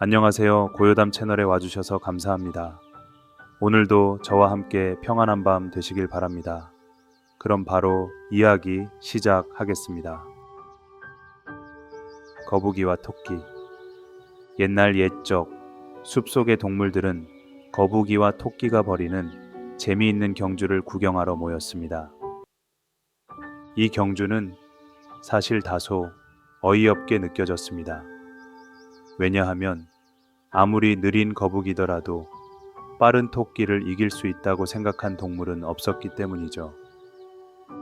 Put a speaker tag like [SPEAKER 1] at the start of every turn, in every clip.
[SPEAKER 1] 안녕하세요. 고요담 채널에 와주셔서 감사합니다. 오늘도 저와 함께 평안한 밤 되시길 바랍니다. 그럼 바로 이야기 시작하겠습니다. 거북이와 토끼. 옛날 옛적 숲속의 동물들은 거북이와 토끼가 벌이는 재미있는 경주를 구경하러 모였습니다. 이 경주는 사실 다소 어이없게 느껴졌습니다. 왜냐하면 아무리 느린 거북이더라도 빠른 토끼를 이길 수 있다고 생각한 동물은 없었기 때문이죠.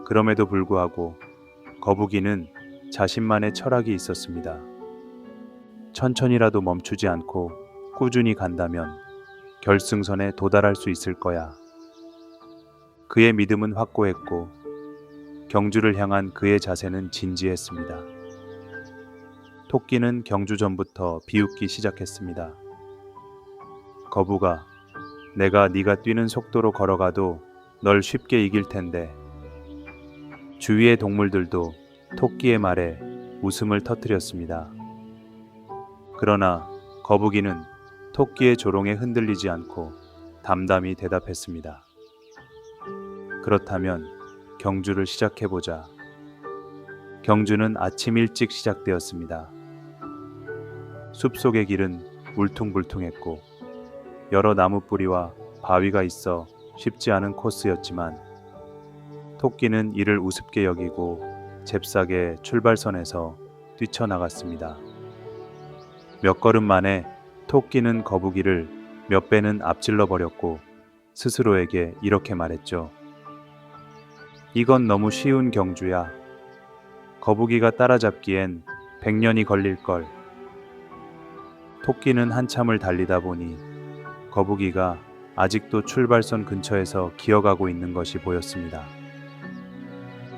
[SPEAKER 1] 그럼에도 불구하고 거북이는 자신만의 철학이 있었습니다. 천천히라도 멈추지 않고 꾸준히 간다면 결승선에 도달할 수 있을 거야. 그의 믿음은 확고했고 경주를 향한 그의 자세는 진지했습니다. 토끼는 경주 전부터 비웃기 시작했습니다. 거북아, 내가 네가 뛰는 속도로 걸어가도 널 쉽게 이길 텐데. 주위의 동물들도 토끼의 말에 웃음을 터뜨렸습니다. 그러나 거북이는 토끼의 조롱에 흔들리지 않고 담담히 대답했습니다. 그렇다면 경주를 시작해보자. 경주는 아침 일찍 시작되었습니다. 숲속의 길은 울퉁불퉁했고 여러 나무 뿌리와 바위가 있어 쉽지 않은 코스였지만 토끼는 이를 우습게 여기고 잽싸게 출발선에서 뛰쳐나갔습니다. 몇 걸음 만에 토끼는 거북이를 몇 배는 앞질러 버렸고 스스로에게 이렇게 말했죠. 이건 너무 쉬운 경주야. 거북이가 따라잡기엔 100년이 걸릴걸. 토끼는 한참을 달리다 보니 거북이가 아직도 출발선 근처에서 기어가고 있는 것이 보였습니다.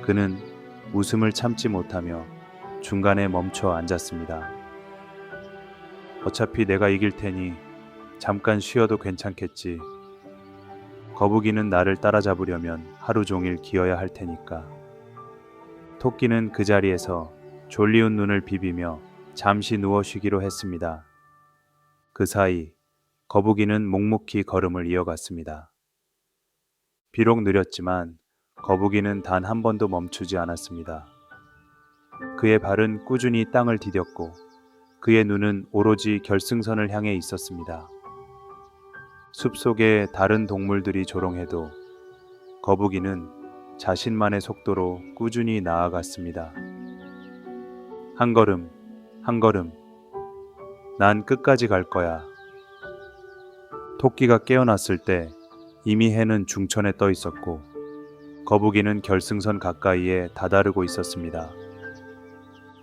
[SPEAKER 1] 그는 웃음을 참지 못하며 중간에 멈춰 앉았습니다. 어차피 내가 이길 테니 잠깐 쉬어도 괜찮겠지. 거북이는 나를 따라잡으려면 하루 종일 기어야 할 테니까. 토끼는 그 자리에서 졸리운 눈을 비비며 잠시 누워 쉬기로 했습니다. 그 사이 거북이는 묵묵히 걸음을 이어갔습니다. 비록 느렸지만 거북이는 단 한 번도 멈추지 않았습니다. 그의 발은 꾸준히 땅을 디뎠고 그의 눈은 오로지 결승선을 향해 있었습니다. 숲속의 다른 동물들이 조롱해도 거북이는 자신만의 속도로 꾸준히 나아갔습니다. 한 걸음, 한 걸음. 난 끝까지 갈 거야. 토끼가 깨어났을 때 이미 해는 중천에 떠 있었고 거북이는 결승선 가까이에 다다르고 있었습니다.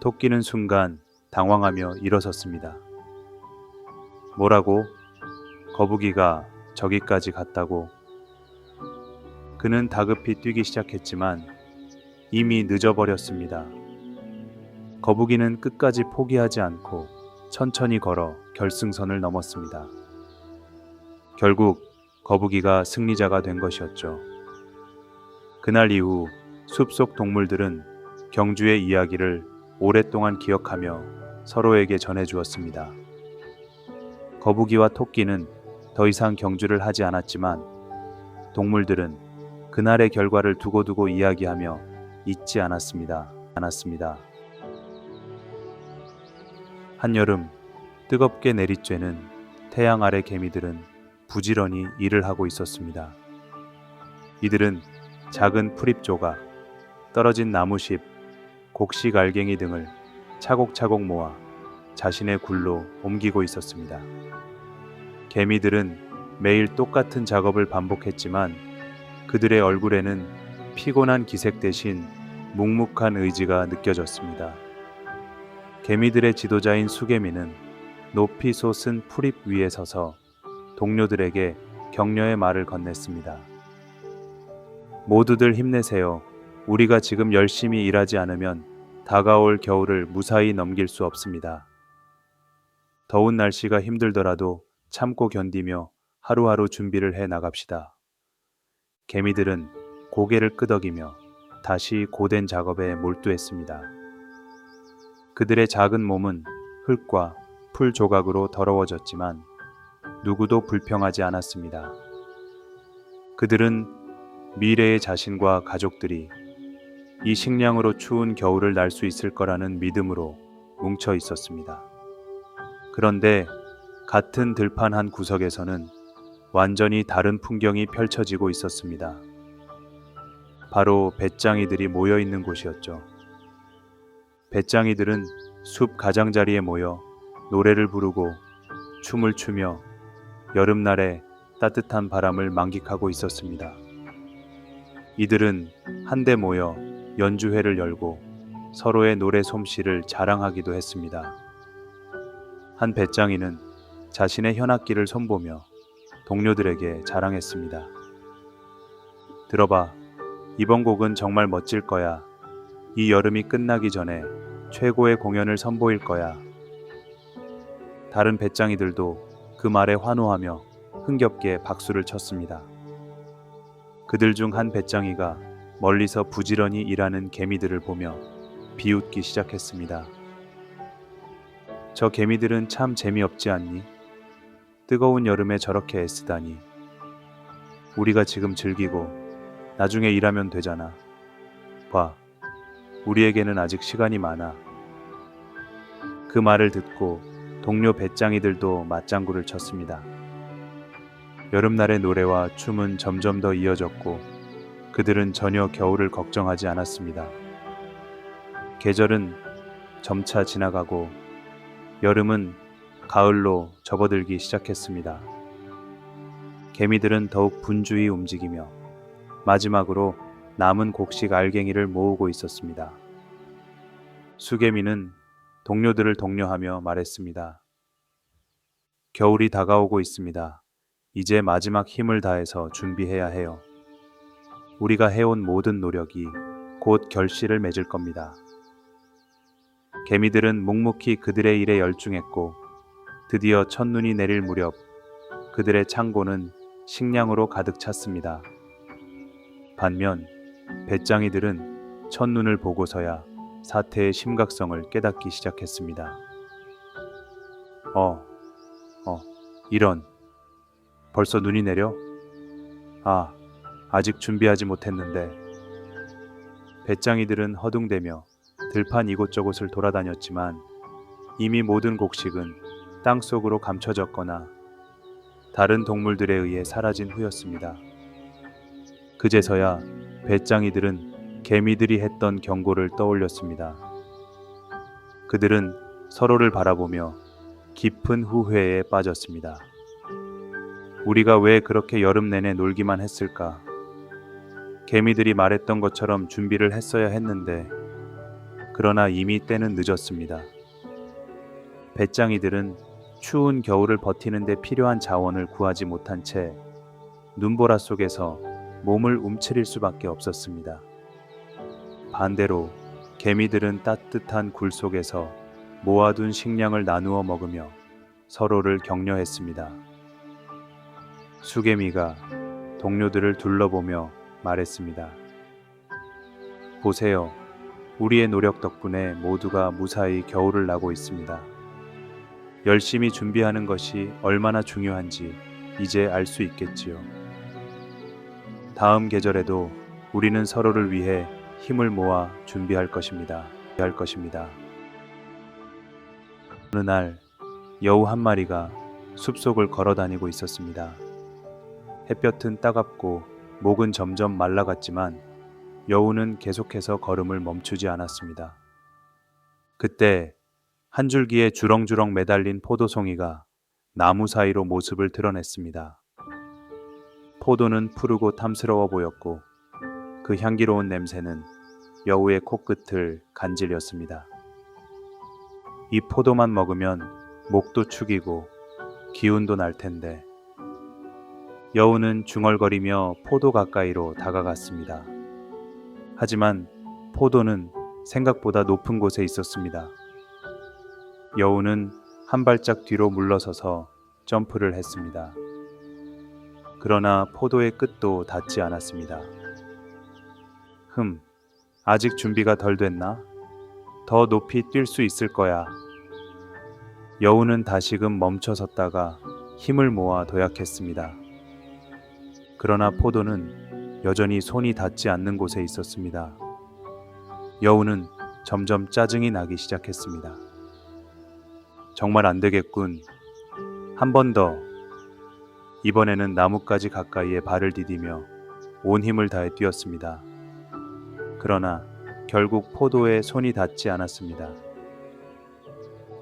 [SPEAKER 1] 토끼는 순간 당황하며 일어섰습니다. 뭐라고? 거북이가 저기까지 갔다고? 그는 다급히 뛰기 시작했지만 이미 늦어버렸습니다. 거북이는 끝까지 포기하지 않고 천천히 걸어 결승선을 넘었습니다. 결국 거북이가 승리자가 된 것이었죠. 그날 이후 숲속 동물들은 경주의 이야기를 오랫동안 기억하며 서로에게 전해주었습니다. 거북이와 토끼는 더 이상 경주를 하지 않았지만 동물들은 그날의 결과를 두고두고 이야기하며 잊지 않았습니다. 한여름 뜨겁게 내리쬐는 태양 아래 개미들은 부지런히 일을 하고 있었습니다. 이들은 작은 풀잎 조각, 떨어진 나무십, 곡식 알갱이 등을 차곡차곡 모아 자신의 굴로 옮기고 있었습니다. 개미들은 매일 똑같은 작업을 반복했지만 그들의 얼굴에는 피곤한 기색 대신 묵묵한 의지가 느껴졌습니다. 개미들의 지도자인 수개미는 높이 솟은 풀잎 위에 서서 동료들에게 격려의 말을 건넸습니다. 모두들 힘내세요. 우리가 지금 열심히 일하지 않으면 다가올 겨울을 무사히 넘길 수 없습니다. 더운 날씨가 힘들더라도 참고 견디며 하루하루 준비를 해 나갑시다. 개미들은 고개를 끄덕이며 다시 고된 작업에 몰두했습니다. 그들의 작은 몸은 흙과 풀 조각으로 더러워졌지만 누구도 불평하지 않았습니다. 그들은 미래의 자신과 가족들이 이 식량으로 추운 겨울을 날 수 있을 거라는 믿음으로 뭉쳐 있었습니다. 그런데 같은 들판 한 구석에서는 완전히 다른 풍경이 펼쳐지고 있었습니다. 바로 배짱이들이 모여 있는 곳이었죠. 배짱이들은 숲 가장자리에 모여 노래를 부르고 춤을 추며 여름날의 따뜻한 바람을 만끽하고 있었습니다. 이들은 한데 모여 연주회를 열고 서로의 노래 솜씨를 자랑하기도 했습니다. 한 배짱이는 자신의 현악기를 손보며 동료들에게 자랑했습니다. 들어봐, 이번 곡은 정말 멋질 거야. 이 여름이 끝나기 전에 최고의 공연을 선보일 거야. 다른 배짱이들도 그 말에 환호하며 흥겹게 박수를 쳤습니다. 그들 중 한 배짱이가 멀리서 부지런히 일하는 개미들을 보며 비웃기 시작했습니다. 저 개미들은 참 재미없지 않니? 뜨거운 여름에 저렇게 애쓰다니. 우리가 지금 즐기고 나중에 일하면 되잖아. 봐, 우리에게는 아직 시간이 많아. 그 말을 듣고 동료 배짱이들도 맞장구를 쳤습니다. 여름날의 노래와 춤은 점점 더 이어졌고 그들은 전혀 겨울을 걱정하지 않았습니다. 계절은 점차 지나가고 여름은 가을로 접어들기 시작했습니다. 개미들은 더욱 분주히 움직이며 마지막으로 남은 곡식 알갱이를 모으고 있었습니다. 수개미는 동료들을 독려하며 말했습니다. 겨울이 다가오고 있습니다. 이제 마지막 힘을 다해서 준비해야 해요. 우리가 해온 모든 노력이 곧 결실을 맺을 겁니다. 개미들은 묵묵히 그들의 일에 열중했고 드디어 첫눈이 내릴 무렵 그들의 창고는 식량으로 가득 찼습니다. 반면 배짱이들은 첫눈을 보고서야 사태의 심각성을 깨닫기 시작했습니다. 이런. 벌써 눈이 내려? 아직 준비하지 못했는데. 배짱이들은 허둥대며 들판 이곳저곳을 돌아다녔지만 이미 모든 곡식은 땅속으로 감춰졌거나 다른 동물들에 의해 사라진 후였습니다. 그제서야 배짱이들은 개미들이 했던 경고를 떠올렸습니다. 그들은 서로를 바라보며 깊은 후회에 빠졌습니다. 우리가 왜 그렇게 여름 내내 놀기만 했을까? 개미들이 말했던 것처럼 준비를 했어야 했는데, 그러나 이미 때는 늦었습니다. 배짱이들은 추운 겨울을 버티는 데 필요한 자원을 구하지 못한 채 눈보라 속에서 몸을 움츠릴 수밖에 없었습니다. 반대로 개미들은 따뜻한 굴 속에서 모아둔 식량을 나누어 먹으며 서로를 격려했습니다. 수개미가 동료들을 둘러보며 말했습니다. 보세요. 우리의 노력 덕분에 모두가 무사히 겨울을 나고 있습니다. 열심히 준비하는 것이 얼마나 중요한지 이제 알 수 있겠지요. 다음 계절에도 우리는 서로를 위해 힘을 모아 준비할 것입니다. 어느 날 여우 한 마리가 숲속을 걸어 다니고 있었습니다. 햇볕은 따갑고 목은 점점 말라갔지만 여우는 계속해서 걸음을 멈추지 않았습니다. 그때 한 줄기에 주렁주렁 매달린 포도송이가 나무 사이로 모습을 드러냈습니다. 포도는 푸르고 탐스러워 보였고 그 향기로운 냄새는 여우의 코끝을 간질렸습니다. 이 포도만 먹으면 목도 축이고 기운도 날 텐데. 여우는 중얼거리며 포도 가까이로 다가갔습니다. 하지만 포도는 생각보다 높은 곳에 있었습니다. 여우는 한 발짝 뒤로 물러서서 점프를 했습니다. 그러나 포도의 끝도 닿지 않았습니다. 아직 준비가 덜 됐나? 더 높이 뛸 수 있을 거야. 여우는 다시금 멈춰섰다가 힘을 모아 도약했습니다. 그러나 포도는 여전히 손이 닿지 않는 곳에 있었습니다. 여우는 점점 짜증이 나기 시작했습니다. 정말 안 되겠군. 한 번 더. 이번에는 나뭇가지 가까이에 발을 디디며 온 힘을 다해 뛰었습니다. 그러나 결국 포도에 손이 닿지 않았습니다.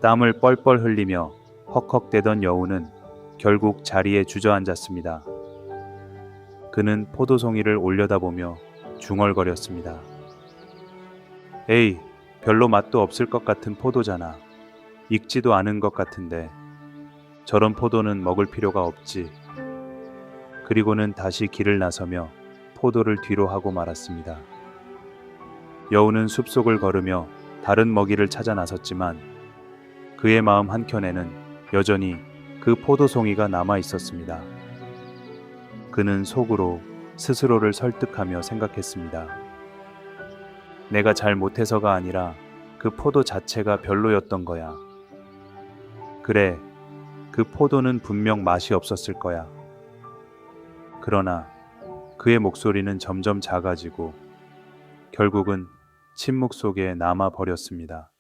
[SPEAKER 1] 땀을 뻘뻘 흘리며 헉헉대던 여우는 결국 자리에 주저앉았습니다. 그는 포도송이를 올려다보며 중얼거렸습니다. 에이, 별로 맛도 없을 것 같은 포도잖아. 익지도 않은 것 같은데 저런 포도는 먹을 필요가 없지. 그리고는 다시 길을 나서며 포도를 뒤로 하고 말았습니다. 여우는 숲속을 걸으며 다른 먹이를 찾아 나섰지만 그의 마음 한켠에는 여전히 그 포도송이가 남아 있었습니다. 그는 속으로 스스로를 설득하며 생각했습니다. 내가 잘 못해서가 아니라 그 포도 자체가 별로였던 거야. 그래, 그 포도는 분명 맛이 없었을 거야. 그러나 그의 목소리는 점점 작아지고 결국은 침묵 속에 남아 버렸습니다.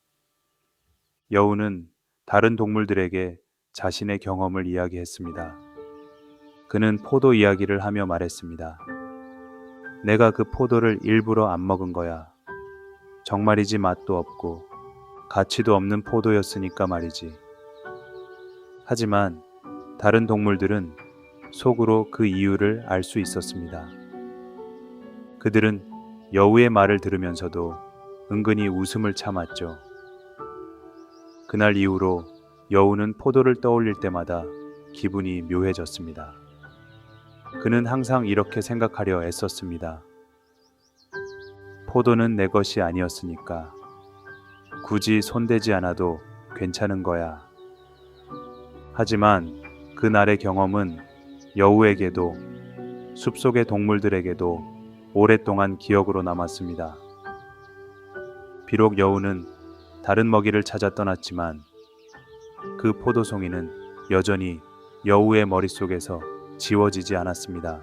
[SPEAKER 1] 여우는 다른 동물들에게 자신의 경험을 이야기했습니다. 그는 포도 이야기를 하며 말했습니다. 내가 그 포도를 일부러 안 먹은 거야. 정말이지 맛도 없고 가치도 없는 포도였으니까 말이지. 하지만 다른 동물들은 속으로 그 이유를 알 수 있었습니다. 그들은 여우의 말을 들으면서도 은근히 웃음을 참았죠. 그날 이후로 여우는 포도를 떠올릴 때마다 기분이 묘해졌습니다. 그는 항상 이렇게 생각하려 애썼습니다. 포도는 내 것이 아니었으니까 굳이 손대지 않아도 괜찮은 거야. 하지만 그날의 경험은 여우에게도 숲속의 동물들에게도 오랫동안 기억으로 남았습니다. 비록 여우는 다른 먹이를 찾아 떠났지만 그 포도송이는 여전히 여우의 머릿속에서 지워지지 않았습니다.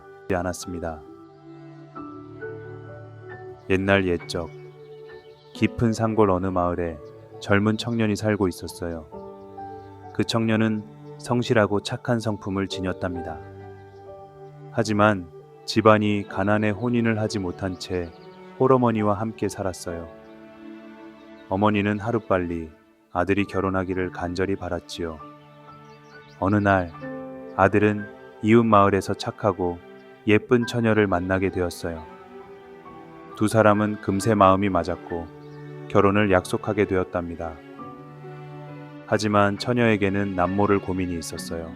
[SPEAKER 1] 옛날 옛적 깊은 산골 어느 마을에 젊은 청년이 살고 있었어요. 그 청년은 성실하고 착한 성품을 지녔답니다. 하지만 집안이 가난에 혼인을 하지 못한 채 홀어머니와 함께 살았어요. 어머니는 하루빨리 아들이 결혼하기를 간절히 바랐지요. 어느 날 아들은 이웃 마을에서 착하고 예쁜 처녀를 만나게 되었어요. 두 사람은 금세 마음이 맞았고 결혼을 약속하게 되었답니다. 하지만 처녀에게는 남모를 고민이 있었어요.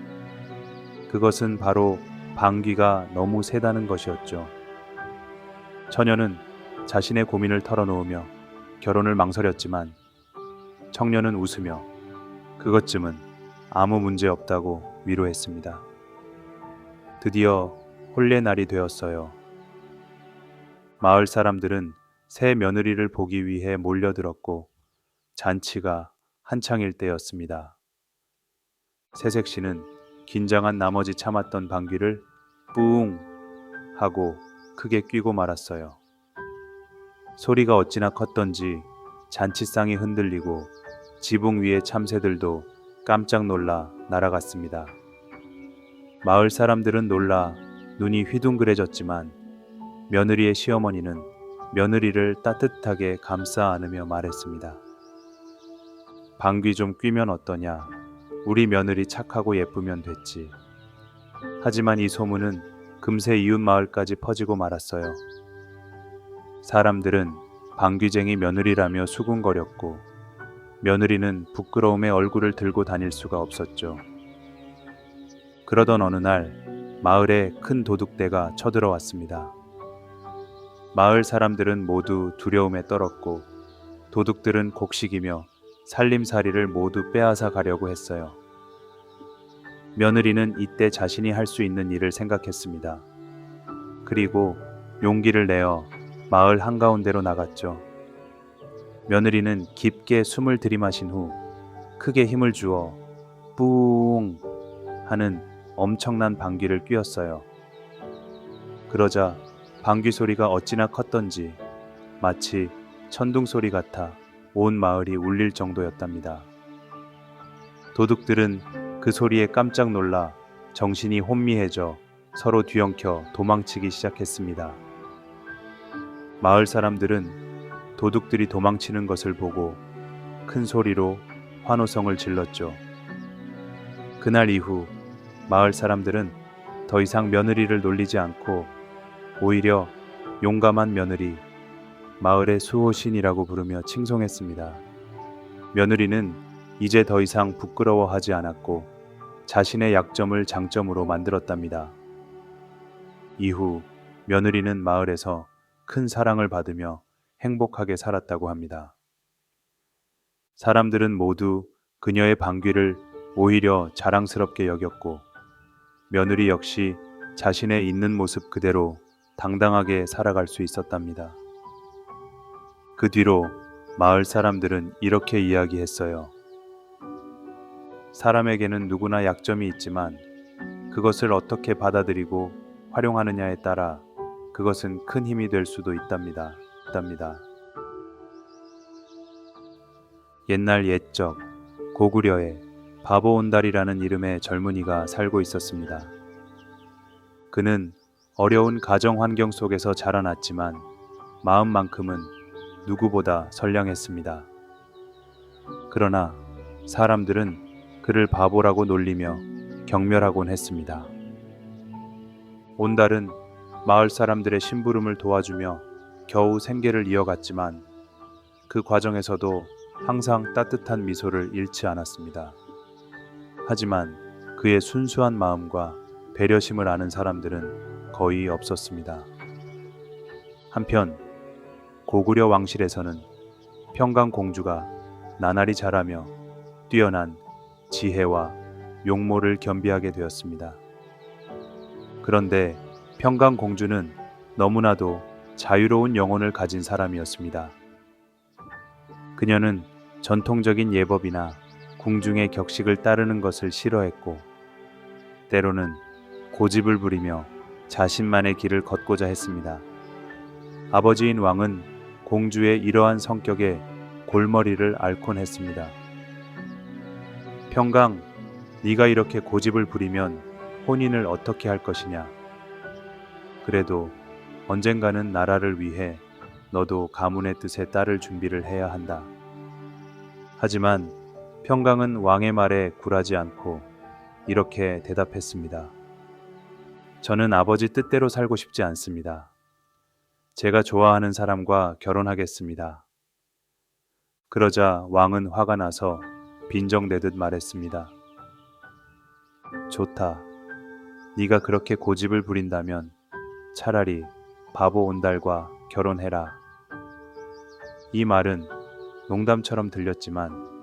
[SPEAKER 1] 그것은 바로 방귀가 너무 세다는 것이었죠. 처녀는 자신의 고민을 털어놓으며 결혼을 망설였지만 청년은 웃으며 그것쯤은 아무 문제 없다고 위로했습니다. 드디어 혼례 날이 되었어요. 마을 사람들은 새 며느리를 보기 위해 몰려들었고 잔치가 한창일 때였습니다. 새색 씨는 긴장한 나머지 참았던 방귀를 뿌웅 하고 크게 뀌고 말았어요. 소리가 어찌나 컸던지 잔치상이 흔들리고 지붕 위의 참새들도 깜짝 놀라 날아갔습니다. 마을 사람들은 놀라 눈이 휘둥그레졌지만 며느리의 시어머니는 며느리를 따뜻하게 감싸 안으며 말했습니다. 방귀 좀 뀌면 어떠냐? 우리 며느리 착하고 예쁘면 됐지. 하지만 이 소문은 금세 이웃 마을까지 퍼지고 말았어요. 사람들은 방귀쟁이 며느리라며 수군거렸고 며느리는 부끄러움에 얼굴을 들고 다닐 수가 없었죠. 그러던 어느 날 마을에 큰 도둑대가 쳐들어왔습니다. 마을 사람들은 모두 두려움에 떨었고 도둑들은 곡식이며 살림살이를 모두 빼앗아 가려고 했어요. 며느리는 이때 자신이 할 수 있는 일을 생각했습니다. 그리고 용기를 내어 마을 한가운데로 나갔죠. 며느리는 깊게 숨을 들이마신 후 크게 힘을 주어 뿌웅 하는 엄청난 방귀를 뀌었어요. 그러자 방귀 소리가 어찌나 컸던지 마치 천둥 소리 같아 온 마을이 울릴 정도였답니다. 도둑들은 그 소리에 깜짝 놀라 정신이 혼미해져 서로 뒤엉켜 도망치기 시작했습니다. 마을 사람들은 도둑들이 도망치는 것을 보고 큰 소리로 환호성을 질렀죠. 그날 이후 마을 사람들은 더 이상 며느리를 놀리지 않고 오히려 용감한 며느리, 마을의 수호신이라고 부르며 칭송했습니다. 며느리는 이제 더 이상 부끄러워하지 않았고 자신의 약점을 장점으로 만들었답니다. 이후 며느리는 마을에서 큰 사랑을 받으며 행복하게 살았다고 합니다. 사람들은 모두 그녀의 방귀를 오히려 자랑스럽게 여겼고 며느리 역시 자신의 있는 모습 그대로 당당하게 살아갈 수 있었답니다. 그 뒤로 마을 사람들은 이렇게 이야기했어요. 사람에게는 누구나 약점이 있지만 그것을 어떻게 받아들이고 활용하느냐에 따라 그것은 큰 힘이 될 수도 있답니다. 옛날 옛적 고구려에 바보온달이라는 이름의 젊은이가 살고 있었습니다. 그는 어려운 가정 환경 속에서 자라났지만 마음만큼은 누구보다 선량했습니다. 그러나 사람들은 그를 바보라고 놀리며 경멸하곤 했습니다. 온달은 마을 사람들의 심부름을 도와주며 겨우 생계를 이어갔지만 그 과정에서도 항상 따뜻한 미소를 잃지 않았습니다. 하지만 그의 순수한 마음과 배려심을 아는 사람들은 거의 없었습니다. 한편 고구려 왕실에서는 평강공주가 나날이 자라며 뛰어난 지혜와 용모를 겸비하게 되었습니다. 그런데 평강공주는 너무나도 자유로운 영혼을 가진 사람이었습니다. 그녀는 전통적인 예법이나 궁중의 격식을 따르는 것을 싫어했고 때로는 고집을 부리며 자신만의 길을 걷고자 했습니다. 아버지인 왕은 공주의 이러한 성격에 골머리를 앓곤 했습니다. 평강, 네가 이렇게 고집을 부리면 혼인을 어떻게 할 것이냐. 그래도 언젠가는 나라를 위해 너도 가문의 뜻에 따를 준비를 해야 한다. 하지만 평강은 왕의 말에 굴하지 않고 이렇게 대답했습니다. 저는 아버지 뜻대로 살고 싶지 않습니다. 제가 좋아하는 사람과 결혼하겠습니다. 그러자 왕은 화가 나서 빈정대듯 말했습니다. 좋다. 네가 그렇게 고집을 부린다면 차라리 바보 온달과 결혼해라. 이 말은 농담처럼 들렸지만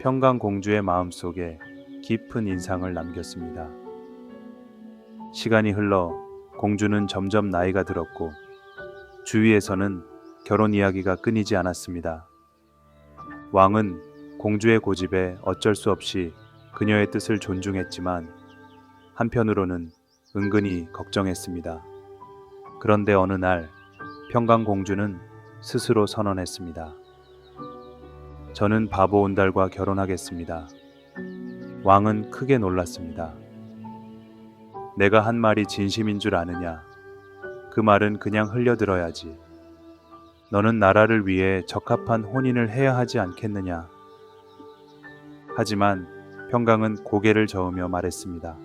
[SPEAKER 1] 평강공주의 마음속에 깊은 인상을 남겼습니다. 시간이 흘러 공주는 점점 나이가 들었고 주위에서는 결혼 이야기가 끊이지 않았습니다. 왕은 공주의 고집에 어쩔 수 없이 그녀의 뜻을 존중했지만 한편으로는 은근히 걱정했습니다. 그런데 어느 날 평강공주는 스스로 선언했습니다. 저는 바보 온달과 결혼하겠습니다. 왕은 크게 놀랐습니다. 내가 한 말이 진심인 줄 아느냐? 그 말은 그냥 흘려들어야지. 너는 나라를 위해 적합한 혼인을 해야 하지 않겠느냐? 하지만 평강은 고개를 저으며 말했습니다.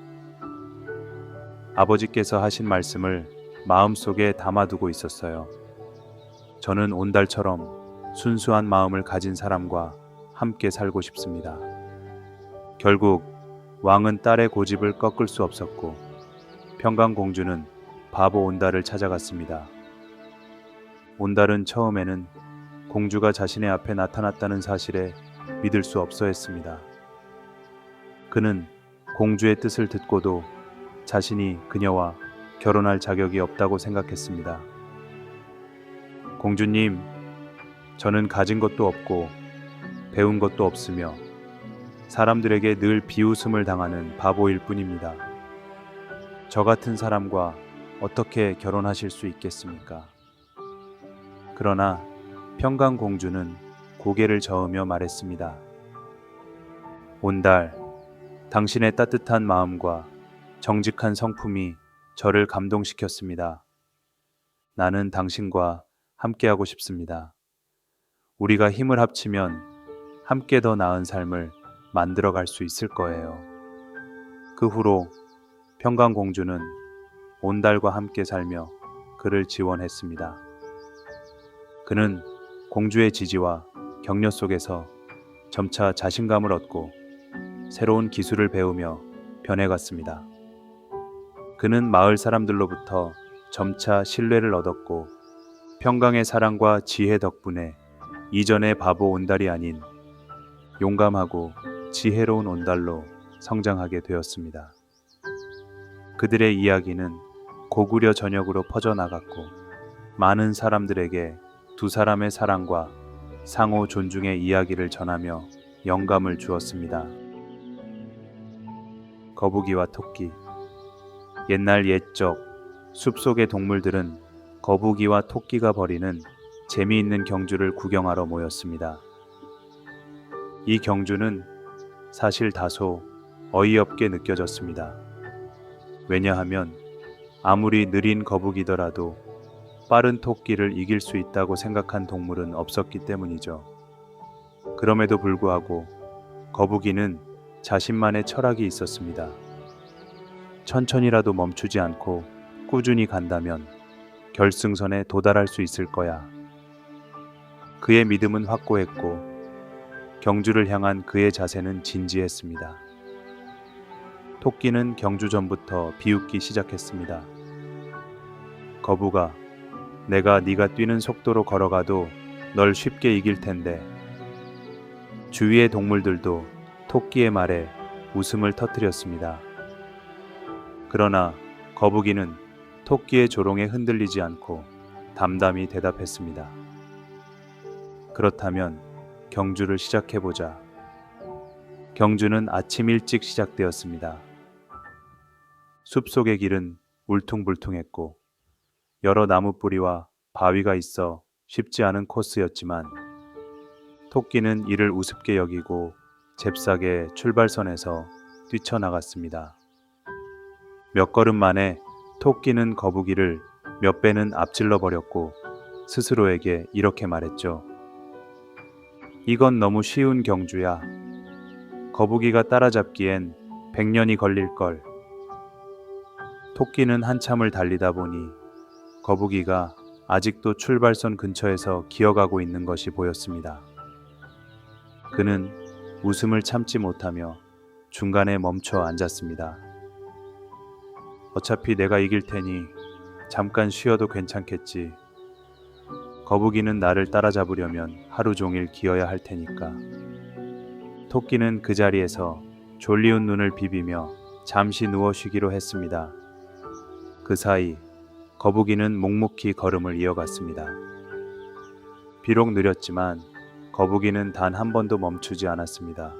[SPEAKER 1] 아버지께서 하신 말씀을 마음속에 담아두고 있었어요. 저는 온달처럼 순수한 마음을 가진 사람과 함께 살고 싶습니다. 결국 왕은 딸의 고집을 꺾을 수 없었고 평강공주는 바보 온달을 찾아갔습니다. 온달은 처음에는 공주가 자신의 앞에 나타났다는 사실에 믿을 수 없어 했습니다. 그는 공주의 뜻을 듣고도 자신이 그녀와 결혼할 자격이 없다고 생각했습니다. 공주님, 저는 가진 것도 없고 배운 것도 없으며 사람들에게 늘 비웃음을 당하는 바보일 뿐입니다. 저 같은 사람과 어떻게 결혼하실 수 있겠습니까? 그러나 평강공주는 고개를 저으며 말했습니다. 온달, 당신의 따뜻한 마음과 정직한 성품이 저를 감동시켰습니다. 나는 당신과 함께하고 싶습니다. 우리가 힘을 합치면 함께 더 나은 삶을 만들어갈 수 있을 거예요. 그 후로 평강공주는 온달과 함께 살며 그를 지원했습니다. 그는 공주의 지지와 격려 속에서 점차 자신감을 얻고 새로운 기술을 배우며 변해갔습니다. 그는 마을 사람들로부터 점차 신뢰를 얻었고 평강의 사랑과 지혜 덕분에 이전의 바보 온달이 아닌 용감하고 지혜로운 온달로 성장하게 되었습니다. 그들의 이야기는 고구려 전역으로 퍼져나갔고 많은 사람들에게 두 사람의 사랑과 상호 존중의 이야기를 전하며 영감을 주었습니다. 거북이와 토끼. 옛날 옛적 숲속의 동물들은 거북이와 토끼가 벌이는 재미있는 경주를 구경하러 모였습니다. 이 경주는 사실 다소 어이없게 느껴졌습니다. 왜냐하면 아무리 느린 거북이더라도 빠른 토끼를 이길 수 있다고 생각한 동물은 없었기 때문이죠. 그럼에도 불구하고 거북이는 자신만의 철학이 있었습니다. 천천히라도 멈추지 않고 꾸준히 간다면 결승선에 도달할 수 있을 거야. 그의 믿음은 확고했고 경주를 향한 그의 자세는 진지했습니다. 토끼는 경주 전부터 비웃기 시작했습니다. 거북아, 내가 네가 뛰는 속도로 걸어가도 널 쉽게 이길 텐데. 주위의 동물들도 토끼의 말에 웃음을 터뜨렸습니다. 그러나 거북이는 토끼의 조롱에 흔들리지 않고 담담히 대답했습니다. 그렇다면 경주를 시작해보자. 경주는 아침 일찍 시작되었습니다. 숲속의 길은 울퉁불퉁했고 여러 나무뿌리와 바위가 있어 쉽지 않은 코스였지만 토끼는 이를 우습게 여기고 잽싸게 출발선에서 뛰쳐나갔습니다. 몇 걸음 만에 토끼는 거북이를 몇 배는 앞질러 버렸고 스스로에게 이렇게 말했죠. 이건 너무 쉬운 경주야. 거북이가 따라잡기엔 100년이 걸릴걸. 토끼는 한참을 달리다 보니 거북이가 아직도 출발선 근처에서 기어가고 있는 것이 보였습니다. 그는 웃음을 참지 못하며 중간에 멈춰 앉았습니다. 어차피 내가 이길 테니 잠깐 쉬어도 괜찮겠지. 거북이는 나를 따라잡으려면 하루 종일 기어야 할 테니까. 토끼는 그 자리에서 졸리운 눈을 비비며 잠시 누워 쉬기로 했습니다. 그 사이 거북이는 묵묵히 걸음을 이어갔습니다. 비록 느렸지만 거북이는 단 한 번도 멈추지 않았습니다.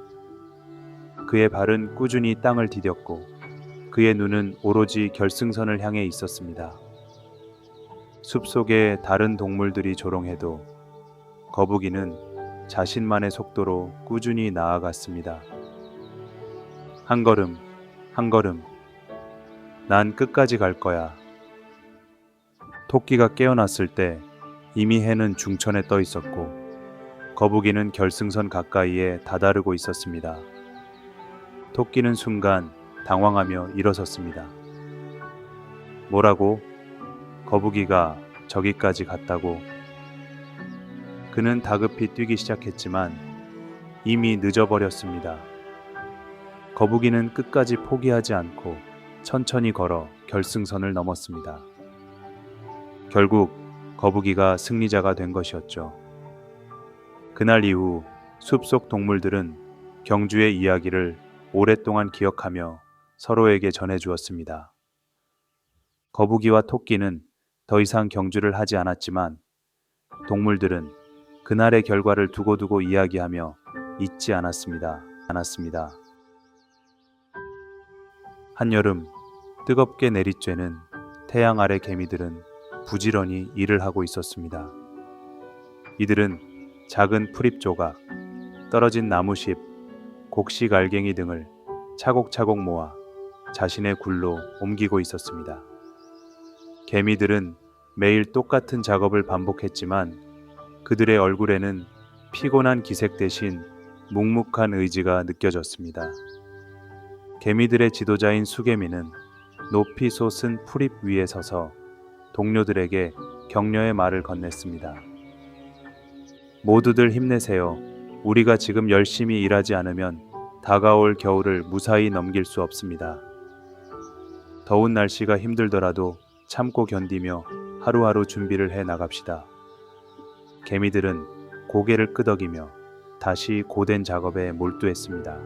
[SPEAKER 1] 그의 발은 꾸준히 땅을 디뎠고 그의 눈은 오로지 결승선을 향해 있었습니다. 숲속의 다른 동물들이 조롱해도 거북이는 자신만의 속도로 꾸준히 나아갔습니다. 한 걸음, 한 걸음. 난 끝까지 갈 거야. 토끼가 깨어났을 때 이미 해는 중천에 떠 있었고 거북이는 결승선 가까이에 다다르고 있었습니다. 토끼는 순간 당황하며 일어섰습니다. 뭐라고? 거북이가 저기까지 갔다고? 그는 다급히 뛰기 시작했지만 이미 늦어버렸습니다. 거북이는 끝까지 포기하지 않고 천천히 걸어 결승선을 넘었습니다. 결국 거북이가 승리자가 된 것이었죠. 그날 이후 숲속 동물들은 경주의 이야기를 오랫동안 기억하며 서로에게 전해주었습니다. 거북이와 토끼는 더 이상 경주를 하지 않았지만 동물들은 그날의 결과를 두고두고 이야기하며 잊지 않았습니다. 않았습니다. 한여름 뜨겁게 내리쬐는 태양 아래 개미들은 부지런히 일을 하고 있었습니다. 이들은 작은 풀잎 조각, 떨어진 나무십, 곡식 알갱이 등을 차곡차곡 모아 자신의 굴로 옮기고 있었습니다. 개미들은 매일 똑같은 작업을 반복했지만 그들의 얼굴에는 피곤한 기색 대신 묵묵한 의지가 느껴졌습니다. 개미들의 지도자인 수개미는 높이 솟은 풀잎 위에 서서 동료들에게 격려의 말을 건넸습니다. 모두들 힘내세요. 우리가 지금 열심히 일하지 않으면 다가올 겨울을 무사히 넘길 수 없습니다. 더운 날씨가 힘들더라도 참고 견디며 하루하루 준비를 해 나갑시다. 개미들은 고개를 끄덕이며 다시 고된 작업에 몰두했습니다.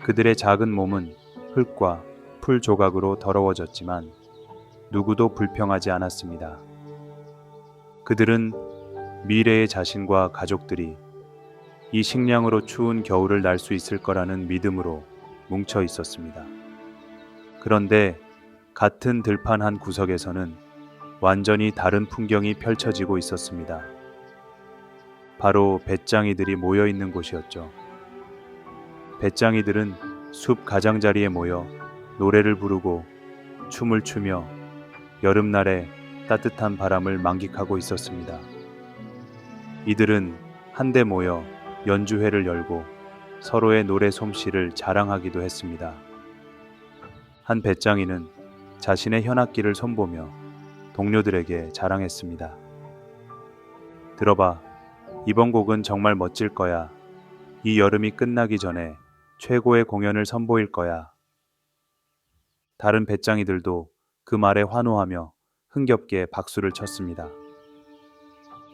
[SPEAKER 1] 그들의 작은 몸은 흙과 풀 조각으로 더러워졌지만 누구도 불평하지 않았습니다. 그들은 미래의 자신과 가족들이 이 식량으로 추운 겨울을 날 수 있을 거라는 믿음으로 뭉쳐 있었습니다. 그런데 같은 들판 한 구석에서는 완전히 다른 풍경이 펼쳐지고 있었습니다. 바로 배짱이들이 모여 있는 곳이었죠. 배짱이들은 숲 가장자리에 모여 노래를 부르고 춤을 추며 여름날의 따뜻한 바람을 만끽하고 있었습니다. 이들은 한데 모여 연주회를 열고 서로의 노래 솜씨를 자랑하기도 했습니다. 한 배짱이는 자신의 현악기를 손보며 동료들에게 자랑했습니다. 들어봐, 이번 곡은 정말 멋질 거야. 이 여름이 끝나기 전에 최고의 공연을 선보일 거야. 다른 배짱이들도 그 말에 환호하며 흥겹게 박수를 쳤습니다.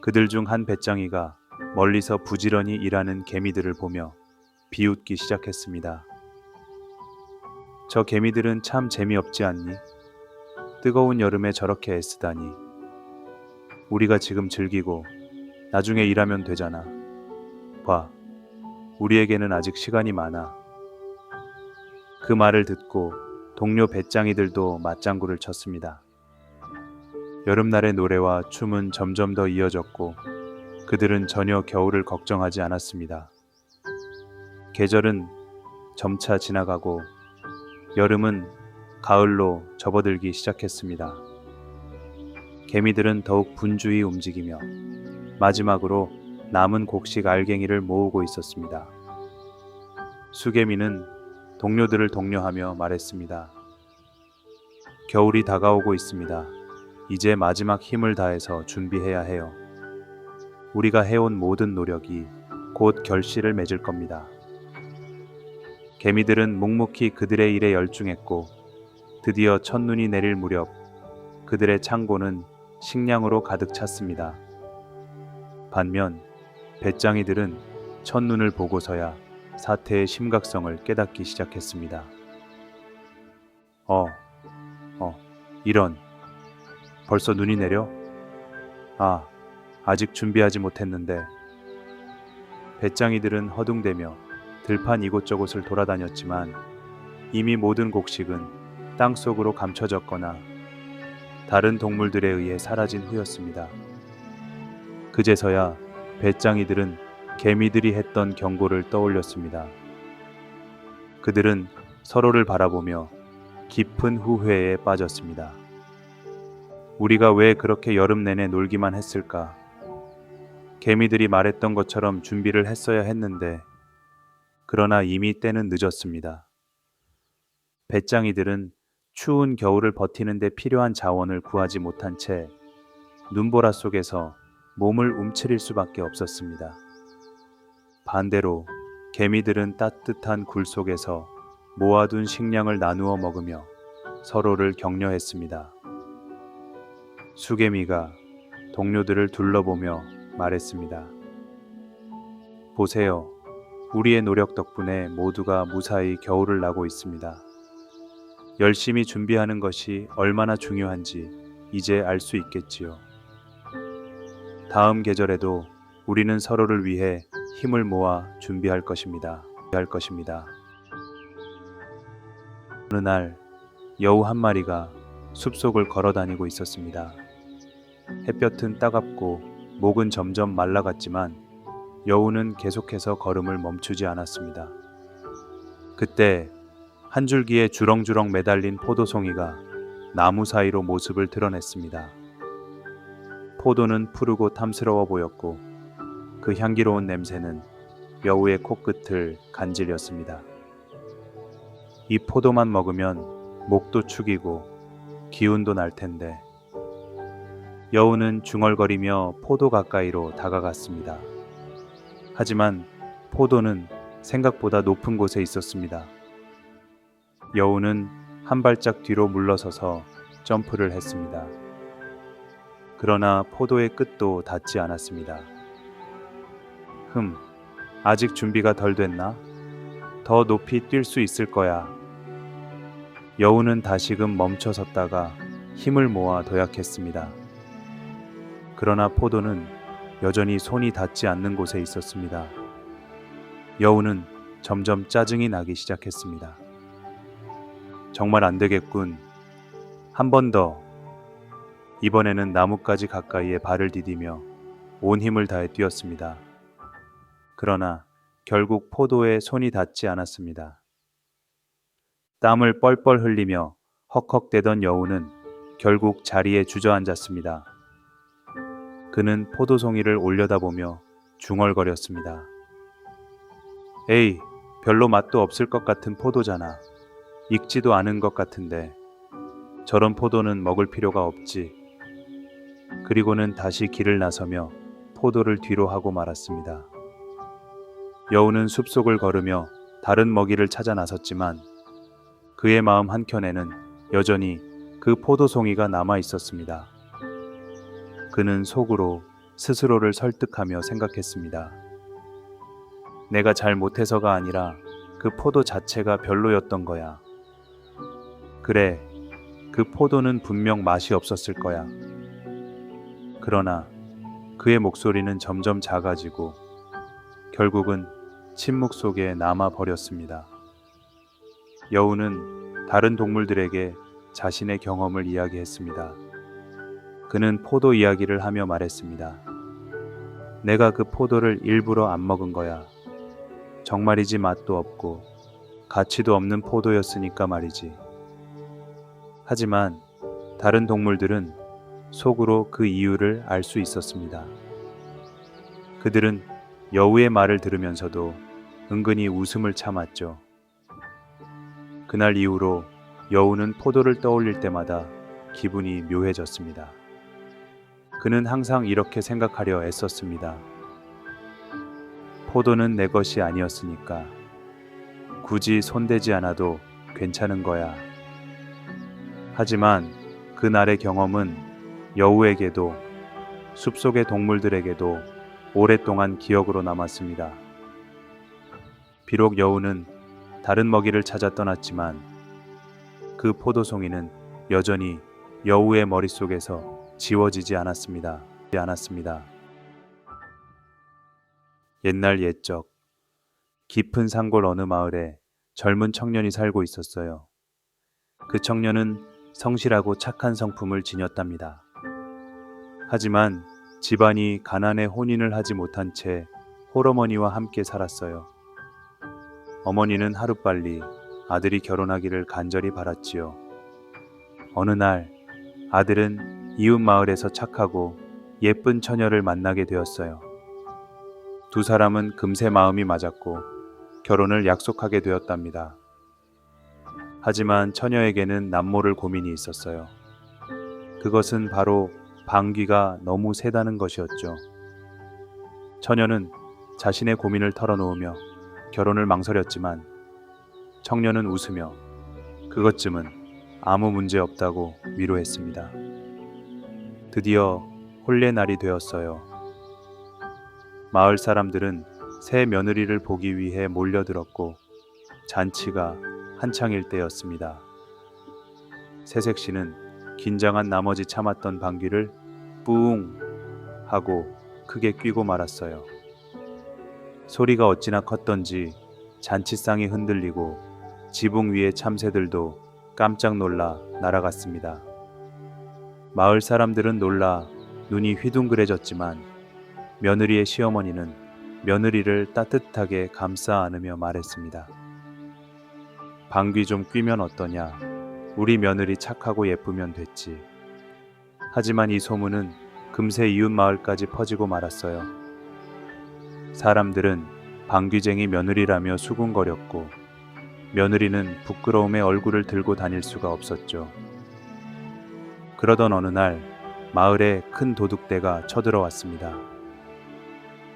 [SPEAKER 1] 그들 중 한 배짱이가 멀리서 부지런히 일하는 개미들을 보며 비웃기 시작했습니다. 저 개미들은 참 재미없지 않니? 뜨거운 여름에 저렇게 애쓰다니. 우리가 지금 즐기고 나중에 일하면 되잖아. 봐, 우리에게는 아직 시간이 많아. 그 말을 듣고 동료 배짱이들도 맞장구를 쳤습니다. 여름날의 노래와 춤은 점점 더 이어졌고 그들은 전혀 겨울을 걱정하지 않았습니다. 계절은 점차 지나가고 여름은 가을로 접어들기 시작했습니다. 개미들은 더욱 분주히 움직이며 마지막으로 남은 곡식 알갱이를 모으고 있었습니다. 수개미는 동료들을 독려하며 말했습니다. 겨울이 다가오고 있습니다. 이제 마지막 힘을 다해서 준비해야 해요. 우리가 해온 모든 노력이 곧 결실을 맺을 겁니다. 개미들은 묵묵히 그들의 일에 열중했고 드디어 첫눈이 내릴 무렵 그들의 창고는 식량으로 가득 찼습니다. 반면 배짱이들은 첫눈을 보고서야 사태의 심각성을 깨닫기 시작했습니다. 이런, 벌써 눈이 내려? 아직 준비하지 못했는데. 배짱이들은 허둥대며 들판 이곳저곳을 돌아다녔지만 이미 모든 곡식은 땅속으로 감춰졌거나 다른 동물들에 의해 사라진 후였습니다. 그제서야 배짱이들은 개미들이 했던 경고를 떠올렸습니다. 그들은 서로를 바라보며 깊은 후회에 빠졌습니다. 우리가 왜 그렇게 여름 내내 놀기만 했을까? 개미들이 말했던 것처럼 준비를 했어야 했는데, 그러나 이미 때는 늦었습니다. 배짱이들은 추운 겨울을 버티는 데 필요한 자원을 구하지 못한 채 눈보라 속에서 몸을 움츠릴 수밖에 없었습니다. 반대로 개미들은 따뜻한 굴 속에서 모아둔 식량을 나누어 먹으며 서로를 격려했습니다. 수개미가 동료들을 둘러보며 말했습니다. 보세요. 우리의 노력 덕분에 모두가 무사히 겨울을 나고 있습니다. 열심히 준비하는 것이 얼마나 중요한지 이제 알 수 있겠지요. 다음 계절에도 우리는 서로를 위해 힘을 모아 준비할 것입니다. 할 것입니다. 어느 날 여우 한 마리가 숲속을 걸어 다니고 있었습니다. 햇볕은 따갑고 목은 점점 말라갔지만 여우는 계속해서 걸음을 멈추지 않았습니다. 그때 한 줄기에 주렁주렁 매달린 포도송이가 나무 사이로 모습을 드러냈습니다. 포도는 푸르고 탐스러워 보였고 그 향기로운 냄새는 여우의 코끝을 간질렸습니다. 이 포도만 먹으면 목도 축이고 기운도 날 텐데. 여우는 중얼거리며 포도 가까이로 다가갔습니다. 하지만 포도는 생각보다 높은 곳에 있었습니다. 여우는 한 발짝 뒤로 물러서서 점프를 했습니다. 그러나 포도의 끝도 닿지 않았습니다. 아직 준비가 덜 됐나? 더 높이 뛸 수 있을 거야. 여우는 다시금 멈춰 섰다가 힘을 모아 도약했습니다. 그러나 포도는 여전히 손이 닿지 않는 곳에 있었습니다. 여우는 점점 짜증이 나기 시작했습니다. 정말 안 되겠군. 한 번 더. 이번에는 나뭇가지 가까이에 발을 디디며 온 힘을 다해 뛰었습니다. 그러나 결국 포도에 손이 닿지 않았습니다. 땀을 뻘뻘 흘리며 헉헉대던 여우는 결국 자리에 주저앉았습니다. 그는 포도송이를 올려다보며 중얼거렸습니다. 에이, 별로 맛도 없을 것 같은 포도잖아. 익지도 않은 것 같은데. 저런 포도는 먹을 필요가 없지. 그리고는 다시 길을 나서며 포도를 뒤로 하고 말았습니다. 여우는 숲속을 걸으며 다른 먹이를 찾아 나섰지만 그의 마음 한켠에는 여전히 그 포도송이가 남아 있었습니다. 그는 속으로 스스로를 설득하며 생각했습니다. 내가 잘 못해서가 아니라 그 포도 자체가 별로였던 거야. 그래, 그 포도는 분명 맛이 없었을 거야. 그러나 그의 목소리는 점점 작아지고 결국은 침묵 속에 남아 버렸습니다. 여우는 다른 동물들에게 자신의 경험을 이야기했습니다. 그는 포도 이야기를 하며 말했습니다. 내가 그 포도를 일부러 안 먹은 거야. 정말이지 맛도 없고 가치도 없는 포도였으니까 말이지. 하지만 다른 동물들은 속으로 그 이유를 알 수 있었습니다. 그들은 여우의 말을 들으면서도 은근히 웃음을 참았죠. 그날 이후로 여우는 포도를 떠올릴 때마다 기분이 묘해졌습니다. 그는 항상 이렇게 생각하려 애썼습니다. 포도는 내 것이 아니었으니까 굳이 손대지 않아도 괜찮은 거야. 하지만 그날의 경험은 여우에게도 숲속의 동물들에게도 오랫동안 기억으로 남았습니다. 비록 여우는 다른 먹이를 찾아 떠났지만 그 포도송이는 여전히 여우의 머릿속에서 지워지지 않았습니다. 옛날 옛적 깊은 산골 어느 마을에 젊은 청년이 살고 있었어요. 그 청년은 성실하고 착한 성품을 지녔답니다. 하지만 집안이 가난에 혼인을 하지 못한 채 홀어머니와 함께 살았어요. 어머니는 하루빨리 아들이 결혼하기를 간절히 바랐지요. 어느 날 아들은 이웃 마을에서 착하고 예쁜 처녀를 만나게 되었어요. 두 사람은 금세 마음이 맞았고 결혼을 약속하게 되었답니다. 하지만 처녀에게는 남모를 고민이 있었어요. 그것은 바로 방귀가 너무 세다는 것이었죠. 처녀는 자신의 고민을 털어놓으며 결혼을 망설였지만 청년은 웃으며 그것쯤은 아무 문제 없다고 위로했습니다. 드디어 혼례 날이 되었어요. 마을 사람들은 새 며느리를 보기 위해 몰려들었고 잔치가 한창일 때였습니다. 새색 씨는 긴장한 나머지 참았던 방귀를 뿌웅 하고 크게 뀌고 말았어요. 소리가 어찌나 컸던지 잔치상이 흔들리고 지붕 위의 참새들도 깜짝 놀라 날아갔습니다. 마을 사람들은 놀라 눈이 휘둥그레졌지만 며느리의 시어머니는 며느리를 따뜻하게 감싸 안으며 말했습니다. 방귀 좀 뀌면 어떠냐? 우리 며느리 착하고 예쁘면 됐지. 하지만 이 소문은 금세 이웃 마을까지 퍼지고 말았어요. 사람들은 방귀쟁이 며느리라며 수군거렸고 며느리는 부끄러움에 얼굴을 들고 다닐 수가 없었죠. 그러던 어느 날 마을에 큰 도둑대가 쳐들어왔습니다.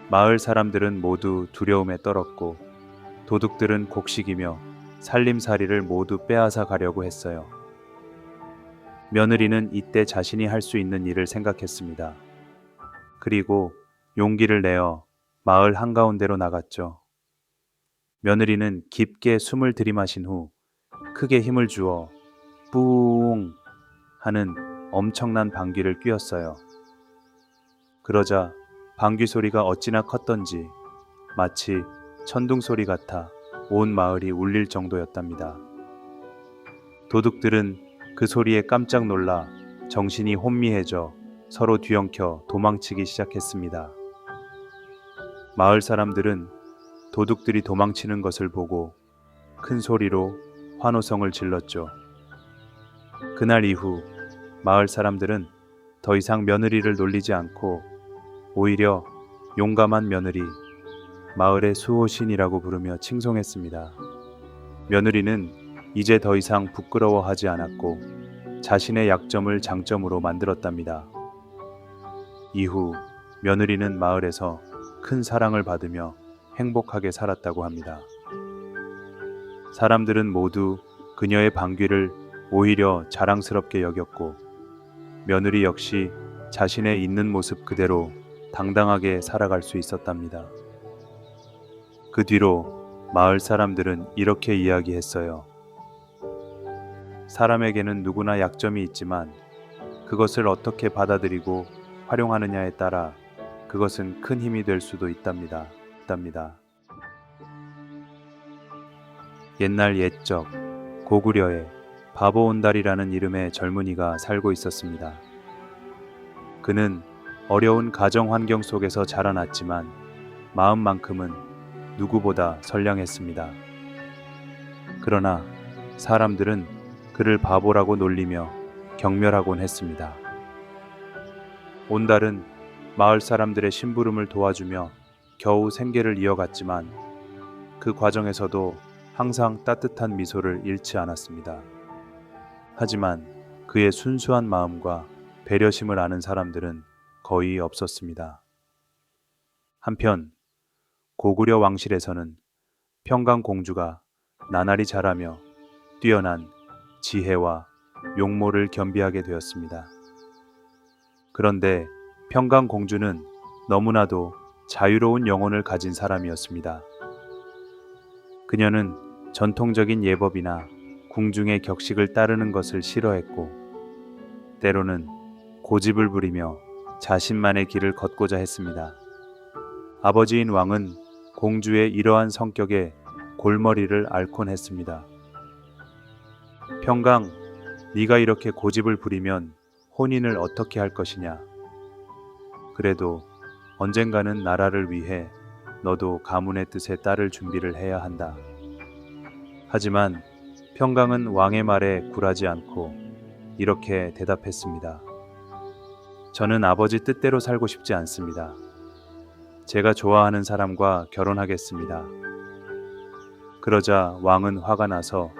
[SPEAKER 1] 마을 사람들은 모두 두려움에 떨었고 도둑들은 곡식이며 살림살이를 모두 빼앗아 가려고 했어요. 며느리는 이때 자신이 할 수 있는 일을 생각했습니다. 그리고 용기를 내어 마을 한가운데로 나갔죠. 며느리는 깊게 숨을 들이마신 후 크게 힘을 주어 뿌웅 하는 엄청난 방귀를 뀌었어요. 그러자 방귀 소리가 어찌나 컸던지 마치 천둥 소리 같아 온 마을이 울릴 정도였답니다. 도둑들은 그 소리에 깜짝 놀라 정신이 혼미해져 서로 뒤엉켜 도망치기 시작했습니다. 마을 사람들은 도둑들이 도망치는 것을 보고 큰 소리로 환호성을 질렀죠. 그날 이후 마을 사람들은 더 이상 며느리를 놀리지 않고 오히려 용감한 며느리, 마을의 수호신이라고 부르며 칭송했습니다. 며느리는 이제 더 이상 부끄러워하지 않았고 자신의 약점을 장점으로 만들었답니다. 이후 며느리는 마을에서 큰 사랑을 받으며 행복하게 살았다고 합니다. 사람들은 모두 그녀의 방귀를 오히려 자랑스럽게 여겼고 며느리 역시 자신의 있는 모습 그대로 당당하게 살아갈 수 있었답니다. 그 뒤로 마을 사람들은 이렇게 이야기했어요. 사람에게는 누구나 약점이 있지만 그것을 어떻게 받아들이고 활용하느냐에 따라 그것은 큰 힘이 될 수도 있답니다. 옛날 옛적 고구려에 바보온달이라는 이름의 젊은이가 살고 있었습니다. 그는 어려운 가정 환경 속에서 자라났지만 마음만큼은 누구보다 선량했습니다. 그러나 사람들은 그를 바보라고 놀리며 경멸하곤 했습니다. 온달은 마을 사람들의 심부름을 도와주며 겨우 생계를 이어갔지만 그 과정에서도 항상 따뜻한 미소를 잃지 않았습니다. 하지만 그의 순수한 마음과 배려심을 아는 사람들은 거의 없었습니다. 한편 고구려 왕실에서는 평강 공주가 나날이 자라며 뛰어난 지혜와 용모를 겸비하게 되었습니다. 그런데 평강 공주는 너무나도 자유로운 영혼을 가진 사람이었습니다. 그녀는 전통적인 예법이나 궁중의 격식을 따르는 것을 싫어했고 때로는 고집을 부리며 자신만의 길을 걷고자 했습니다. 아버지인 왕은 공주의 이러한 성격에 골머리를 앓곤 했습니다. 평강, 네가 이렇게 고집을 부리면 혼인을 어떻게 할 것이냐. 그래도 언젠가는 나라를 위해 너도 가문의 뜻에 따를 준비를 해야 한다. 하지만 평강은 왕의 말에 굴하지 않고 이렇게 대답했습니다. 저는 아버지 뜻대로 살고 싶지 않습니다. 제가 좋아하는 사람과 결혼하겠습니다. 그러자 왕은 화가 나서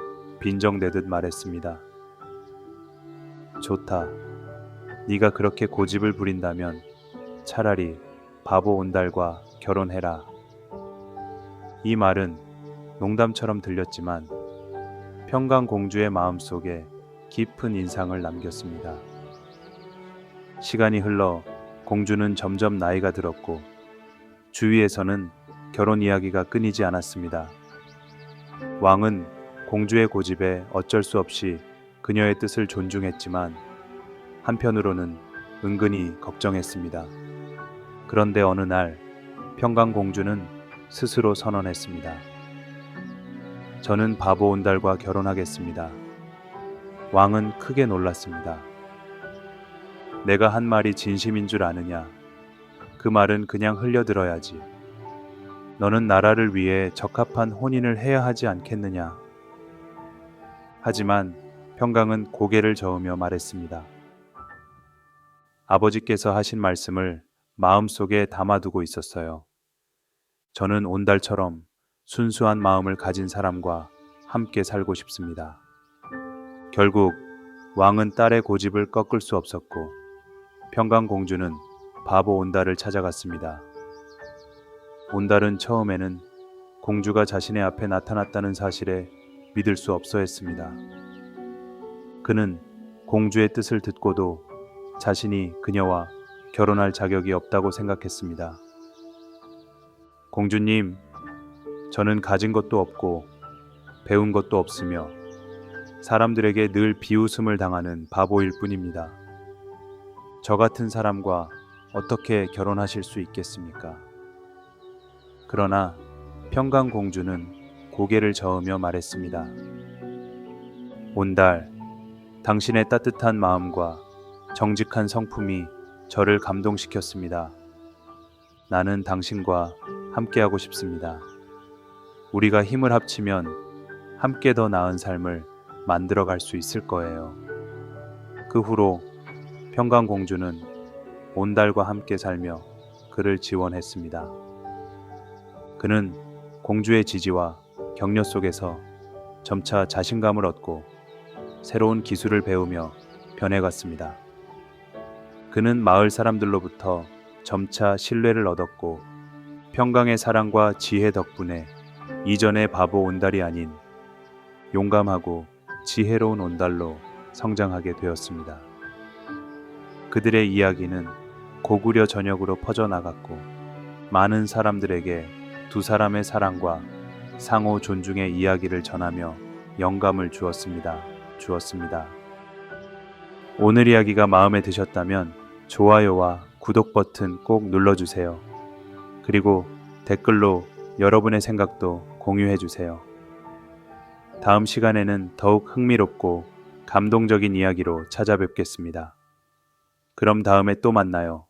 [SPEAKER 1] 빈정대듯 말했습니다. 좋다. 네가 그렇게 고집을 부린다면 차라리 바보 온달과 결혼해라. 이 말은 농담처럼 들렸지만 평강 공주의 마음속에 깊은 인상을 남겼습니다. 시간이 흘러 공주는 점점 나이가 들었고 주위에서는 결혼 이야기가 끊이지 않았습니다. 왕은 공주의 고집에 어쩔 수 없이 그녀의 뜻을 존중했지만 한편으로는 은근히 걱정했습니다. 그런데 어느 날 평강 공주는 스스로 선언했습니다. 저는 바보 온달과 결혼하겠습니다. 왕은 크게 놀랐습니다. 내가 한 말이 진심인 줄 아느냐? 그 말은 그냥 흘려들어야지. 너는 나라를 위해 적합한 혼인을 해야 하지 않겠느냐? 하지만 평강은 고개를 저으며 말했습니다. 아버지께서 하신 말씀을 마음속에 담아두고 있었어요. 저는 온달처럼 순수한 마음을 가진 사람과 함께 살고 싶습니다. 결국 왕은 딸의 고집을 꺾을 수 없었고 평강공주는 바보 온달을 찾아갔습니다. 온달은 처음에는 공주가 자신의 앞에 나타났다는 사실에 믿을 수 없어 했습니다. 그는 공주의 뜻을 듣고도 자신이 그녀와 결혼할 자격이 없다고 생각했습니다. 공주님, 저는 가진 것도 없고 배운 것도 없으며 사람들에게 늘 비웃음을 당하는 바보일 뿐입니다. 저 같은 사람과 어떻게 결혼하실 수 있겠습니까? 그러나 평강공주는 고개를 저으며 말했습니다. 온달, 당신의 따뜻한 마음과 정직한 성품이 저를 감동시켰습니다. 나는 당신과 함께하고 싶습니다. 우리가 힘을 합치면 함께 더 나은 삶을 만들어갈 수 있을 거예요. 그 후로 평강공주는 온달과 함께 살며 그를 지원했습니다. 그는 공주의 지지와 격려 속에서 점차 자신감을 얻고 새로운 기술을 배우며 변해갔습니다. 그는 마을 사람들로부터 점차 신뢰를 얻었고 평강의 사랑과 지혜 덕분에 이전의 바보 온달이 아닌 용감하고 지혜로운 온달로 성장하게 되었습니다. 그들의 이야기는 고구려 전역으로 퍼져나갔고 많은 사람들에게 두 사람의 사랑과 상호 존중의 이야기를 전하며 영감을 주었습니다. 오늘 이야기가 마음에 드셨다면 좋아요와 구독 버튼 꼭 눌러주세요. 그리고 댓글로 여러분의 생각도 공유해주세요. 다음 시간에는 더욱 흥미롭고 감동적인 이야기로 찾아뵙겠습니다. 그럼 다음에 또 만나요.